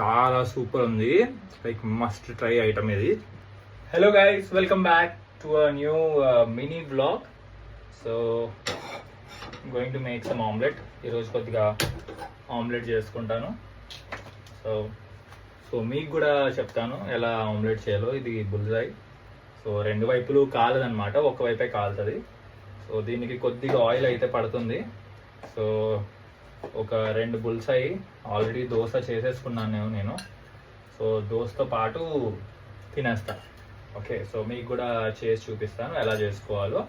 చాలా సూపర్ ఉంది. Like must try item ఇది. Hello guys, welcome back to a new mini vlog. So going to make some omelette. ఈరోజు కొద్దిగా omelette చేసుకుంటాను. So మీకు కూడా చెప్తాను ఎలా ఆమ్లెట్ చేయాలో. ఇది బుల్జాయ్. సో రెండు వైపులు కాలదనమాట, ఒక వైపే కాలుతుంది. సో దీనికి కొద్దిగా ఆయిల్ అయితే పడుతుంది. సో ఒక 2 బుల్సాయి ఆల్రెడీ దోశ చేసేసుకున్నాను నేను. సో దోశతో పాటు తినేస్తా. ఓకే, సో మీకు కూడా చేసి చూపిస్తాను ఎలా చేసుకోవాలో.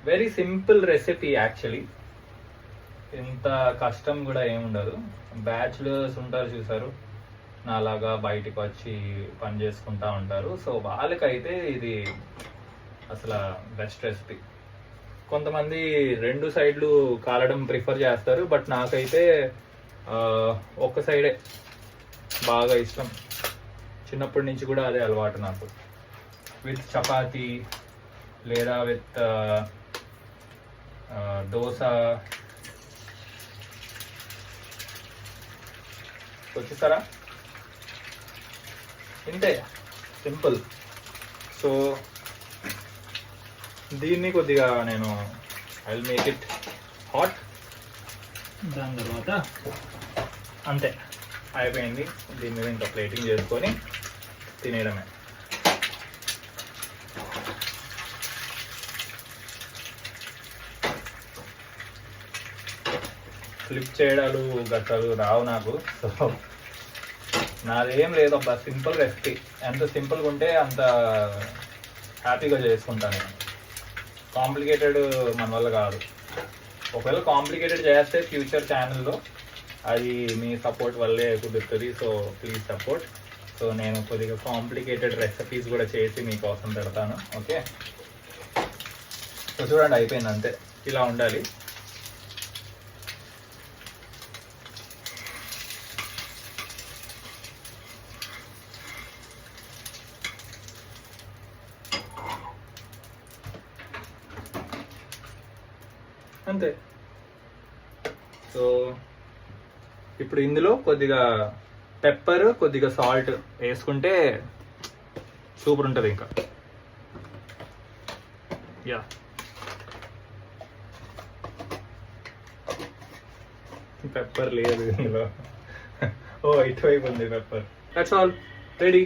Very simple recipe actually. ఇంత కష్టం కూడా ఏముండదు. బ్యాచులర్స్ ఉంటారు చూసారు, నాలాగా బయటికి వచ్చి పని చేసుకుంటా ఉంటారు. సో వాళ్ళకైతే ఇది అసలు బెస్ట్ రెసిపీ. కొంతమంది 2 సైడ్లు కాలడం ప్రిఫర్ చేస్తారు, బట్ నాకైతే ఒక్క సైడే బాగా ఇష్టం. చిన్నప్పటి నుంచి కూడా అదే అలవాటు నాకు. విత్ చపాతీ లేదా విత్ దోశ. వచ్చేస్తారా? ఇంతే సింపుల్. సో దీన్ని కొద్దిగా నేను I will make it hot. దాని తర్వాత అంతే అయిపోయింది. దీని మీద ఇంకా ప్లేటింగ్ చేసుకొని తినేయడమే. ఫ్లిప్ చేయడాలు గట్టాలు రావు నాకు. సో నాదేం లేదు అబ్బా, సింపుల్ రెసిపీ. ఎంత సింపుల్గా ఉంటే అంత హ్యాపీగా చేసుకుంటాను నేను. కాంప్లికేటెడ్ మన వల్ల కాదు. ఒకవేళ కాంప్లికేటెడ్ చేస్తే ఫ్యూచర్ ఛానల్లో అది మీ సపోర్ట్ వల్లే కుదురుతుంది. So please support. సో నేను కొద్దిగా కాంప్లికేటెడ్ రెసిపీస్ కూడా చేసి మీకోసం పెడతాను. ఓకే, సో చూడండి అయిపోయింది. అంతే, ఇలా ఉండాలి. అంతే. సో ఇప్పుడు ఇందులో కొద్దిగా పెప్పర్, కొద్దిగా సాల్ట్ వేసుకుంటే సూపర్ ఉంటుంది. ఇంకా యా, పెప్పర్ లేదు ఇందులో. ఓ ఇటువైపు ఉంది పెప్పర్. That's all, ready.